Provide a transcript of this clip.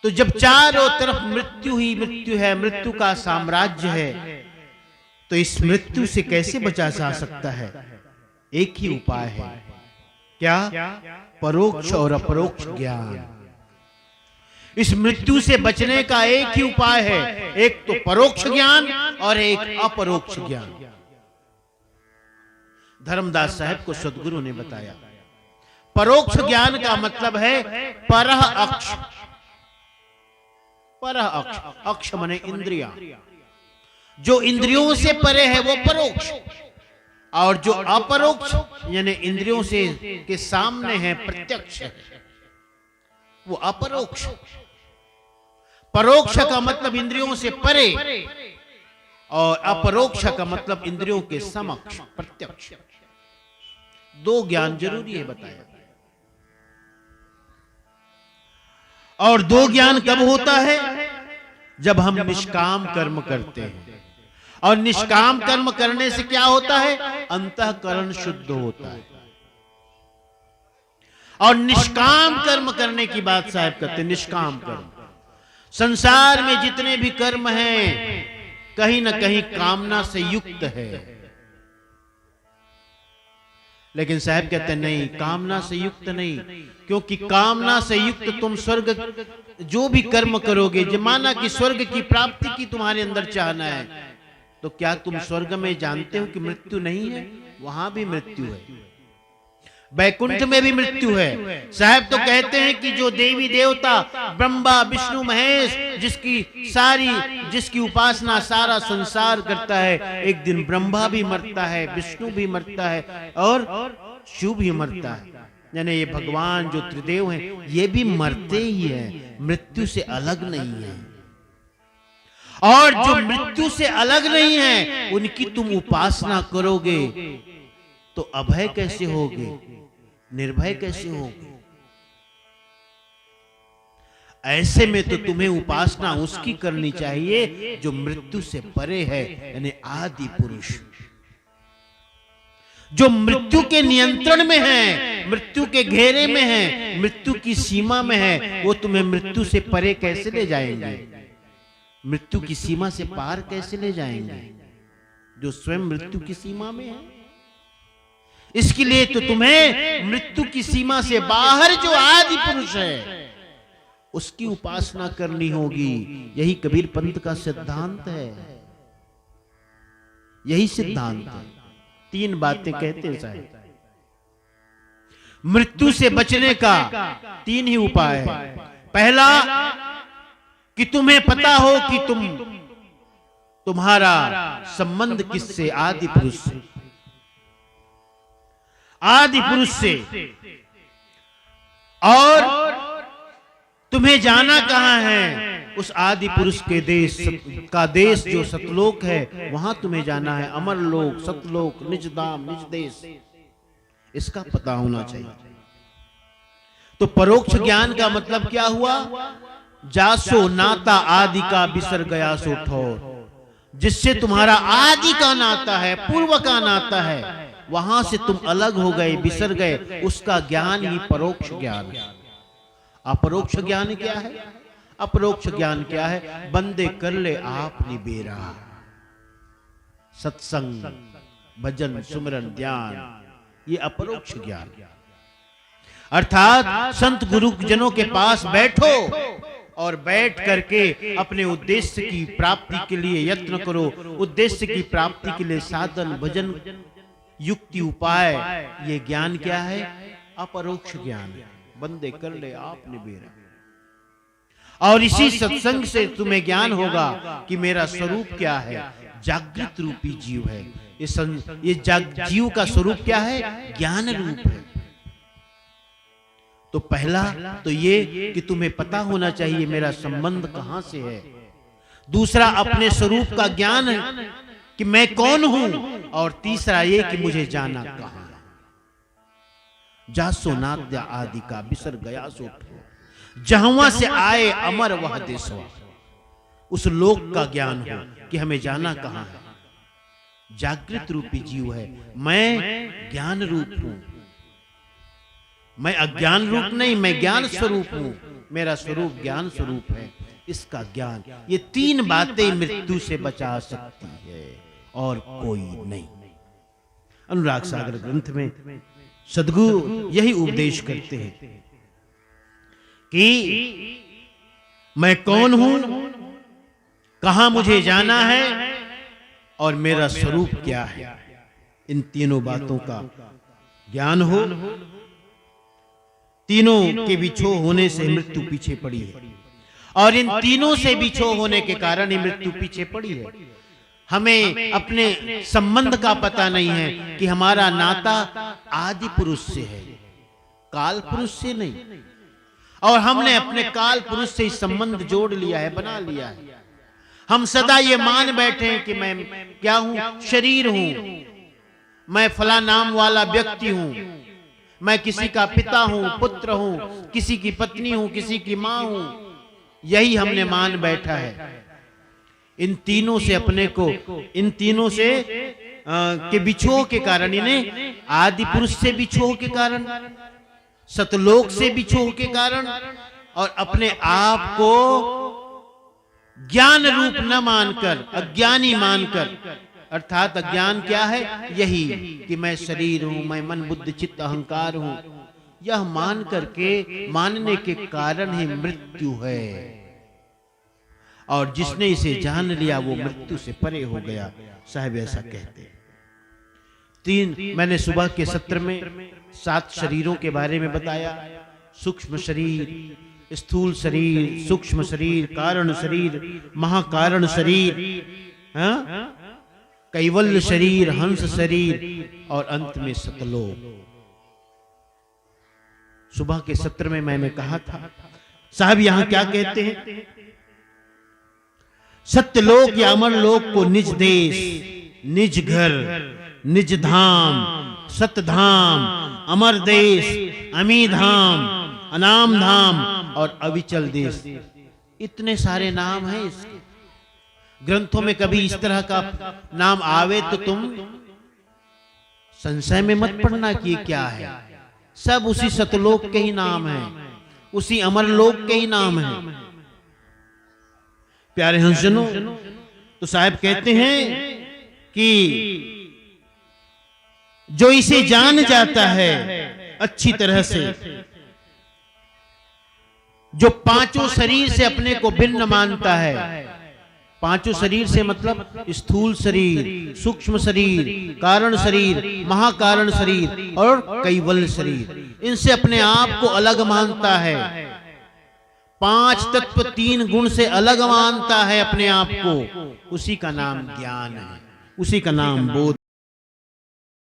तो जब चारों तरफ मृत्यु ही मृत्यु है, मृत्यु का साम्राज्य है, तो इस मृत्यु से कैसे बचा जा सकता है? एक ही उपाय है। क्या? परोक्ष और अपरोक्ष ज्ञान। इस मृत्यु से बचने का एक ही उपाय है, एक तो परोक्ष ज्ञान और एक अपरोक्ष ज्ञान। धर्मदास साहब को सद्गुरु ने बताया, परोक्ष ज्ञान का मतलब है परह अक्ष। परह अक्ष, अक्ष माने इंद्रियां। जो इंद्रियों से परे है वो परोक्ष, और जो अपरोक्ष यानी इंद्रियों से के सामने है, प्रत्यक्ष है, वो अपरोक्ष। परोक्ष का मतलब इंद्रियों से परे, और अपरोक्ष का मतलब इंद्रियों के समक्ष, प्रत्यक्ष। दो ज्ञान जरूरी है बताया। और दो ज्ञान कब होता है? जब हम निष्काम कर्म करते हैं। और निष्काम कर्म करने से क्या होता है? अंतःकरण शुद्ध होता है। और निष्काम कर्म करने की बात साहब कहते हैं। निष्काम कर्म, संसार में जितने भी कर्म हैं कहीं ना कहीं कामना से युक्त है। लेकिन साहब कहते हैं नहीं, कामना से युक्त नहीं, क्योंकि कामना से युक्त तुम स्वर्ग जो भी कर्म करोगे, माना कि स्वर्ग की प्राप्ति की तुम्हारे अंदर चाहना है, तो क्या तुम स्वर्ग में जानते हो कि मृत्यु नहीं है? वहां भी मृत्यु है, वैकुंठ में भी मृत्यु है। साहब तो कहते हैं कि जो देवी देवता ब्रह्मा विष्णु महेश जिसकी उपासना सारा संसार करता है, एक दिन ब्रह्मा भी मरता है, विष्णु भी मरता है और शिव भी मरता है। यानी ये भगवान जो त्रिदेव हैं ये भी मरते ही हैं, मृत्यु से अलग नहीं है। और जो मृत्यु से अलग नहीं है उनकी तुम उपासना करोगे तो अभय कैसे होगे, निर्भय कैसे होगे? ऐसे में तो तुम्हें उपासना उसकी करनी चाहिए जो मृत्यु से परे है, यानी आदि पुरुष, जो मृत्यु के नियंत्रण में है, मृत्यु के घेरे में है, मृत्यु की सीमा में है। वो तुम्हें मृत्यु से परे कैसे ले जाएंगे? मृत्यु की सीमा से पार कैसे ले जाएंगे? जो स्वयं मृत्यु की सीमा में है। इसके लिए तो तुम्हें मृत्यु की सीमा से बाहर जो आदि पुरुष है उसकी उपासना करनी होगी। यही कबीर पंथ का सिद्धांत है, यही सिद्धांत है। तीन बातें कहते हैं साहब। मृत्यु से बचने का तीन ही उपाय है। पहला कि तुम्हें पता हो कि तुम्हारा संबंध किससे? आदि पुरुष से। आदि पुरुष से। और तुम्हें जाना कहां है? उस आदि पुरुष के देश जो सतलोक है वहां तुम्हें जाना है। अमर लोक, सतलोक, निज धाम, निज देश, इसका पता होना चाहिए। तो परोक्ष ज्ञान का मतलब क्या हुआ? जासो नाता आदि का बिसर गया सो ठोर। जिससे तुम्हारा आदि का नाता है, पूर्व का नाता है, वहां से तुम अलग हो गए, बिसर गए, उसका ज्ञान ही परोक्ष ज्ञान है। अपरोक्ष ज्ञान क्या है? अपरोक्ष ज्ञान क्या है? बंदे कर ले आप निबेरा, सत्संग, भजन, सुमरन, ध्यान, ये अपरोक्ष ज्ञान। अर्थात संत गुरु जनों के पास बैठो और बैठ करके अपने उद्देश्य की प्राप्ति के लिए यत्न करो। उद्देश्य की प्राप्ति के लिए साधन, भजन, युक्ति, उपाय, ये ज्ञान क्या है? अपरोक्ष ज्ञान है। बंदे कर ले आप निबेरा। और इसी सत्संग से तुम्हें ज्ञान होगा कि मेरा स्वरूप क्या है? जागृत रूपी जीव है। ये जीव का स्वरूप क्या है? ज्ञान रूप है। तो पहला तो ये कि तुम्हें पता होना चाहिए मेरा संबंध कहां से है। दूसरा अपने स्वरूप का ज्ञान है कि मैं कौन हूं। और तीसरा ये कि मुझे जाना कहां। जासो नाद्या आदि का बिसर गया सो ठोर। जहां से आए अमर वह देशवा। उस लोक का ज्ञान हो कि हमें जाना कहां है। जागृत रूपी जीव है, मैं ज्ञान रूप हूं। मैं अज्ञान रूप नहीं, मैं ज्ञान स्वरूप हूं। मेरा स्वरूप ज्ञान स्वरूप है। इसका ज्ञान, ये तीन बातें मृत्यु से बचा सकती है और कोई नहीं। अनुराग सागर ग्रंथ में सद्गुरु यही उपदेश करते हैं कि मैं कौन हूं, कहां मुझे जाना है और मेरा स्वरूप क्या है। इन तीनों बातों का ज्ञान हो, तीनों के बिछो होने से मृत्यु पीछे पड़ी है और इन तीनों से बिछो होने के कारण ही मृत्यु पीछे पड़ी है। हमें अपने संबंध का पता नहीं है कि हमारा नाता आदि पुरुष से है, काल पुरुष से नहीं। और हमने अपने काल पुरुष से संबंध जोड़ लिया है, बना लिया है। हम सदा ये मान बैठे हैं कि मैं क्या हूं, शरीर हूं, मैं फला नाम वाला व्यक्ति हूं, मैं किसी का पिता हूं, पुत्र हूं, किसी की पत्नी हूं, किसी की मां हूं। यही हमने मान बैठा है। इन तीनों से अपने को, इन तीनों से के बिछोह के कारण, इन्हें आदि पुरुष से बिछोह के कारण, सतलोक से बिछोह के कारण और अपने आप को ज्ञान रूप न मानकर अज्ञानी मानकर, अर्थात अज्ञान क्या है, यही कि मैं शरीर हूं, मैं मन बुद्धि चित्त अहंकार हूं, यह मान करके मानने के कारण ही मृत्यु है। और जिसने इसे जान लिया वो मृत्यु से परे हो गया, साहब ऐसा कहते हैं। मैंने सुबह के सत्र में 7 शरीरों के बारे में बताया। सूक्ष्म शरीर, स्थूल शरीर, सूक्ष्म शरीर, कारण शरीर, महाकारण शरीर, कैवल्य शरीर, हंस शरीर और अंत में सतलोक। सुबह के सत्र में मैंने कहा था, साहब यहां क्या कहते हैं, सत्यलोक या अमर लोक को निज देश, निज घर, निज धाम, सतधाम, अमर देश, अमी धाम, अनाम धाम और अविचल देश, इतने सारे नाम हैं इसके। ग्रंथों में कभी इस तरह का नाम आवे तो तुम संशय में मत पड़ना कि क्या है। सब उसी सतलोक के ही नाम हैं, उसी अमरलोक के ही नाम हैं। प्यारे हंसजनों, तो साहब कहते हैं कि जो इसे जान जाता है अच्छी तरह से, जो पांचों शरीर से अपने को भिन्न मानता है, पांचों शरीर से मतलब स्थूल शरीर, सूक्ष्म शरीर, कारण शरीर, महाकारण शरीर और कैवल्य शरीर, इनसे अपने आप को अलग मानता है, 5 तत्व 3 गुण से अलग मानता है अपने आप को, उसी का नाम ज्ञान है, उसी का नाम बोध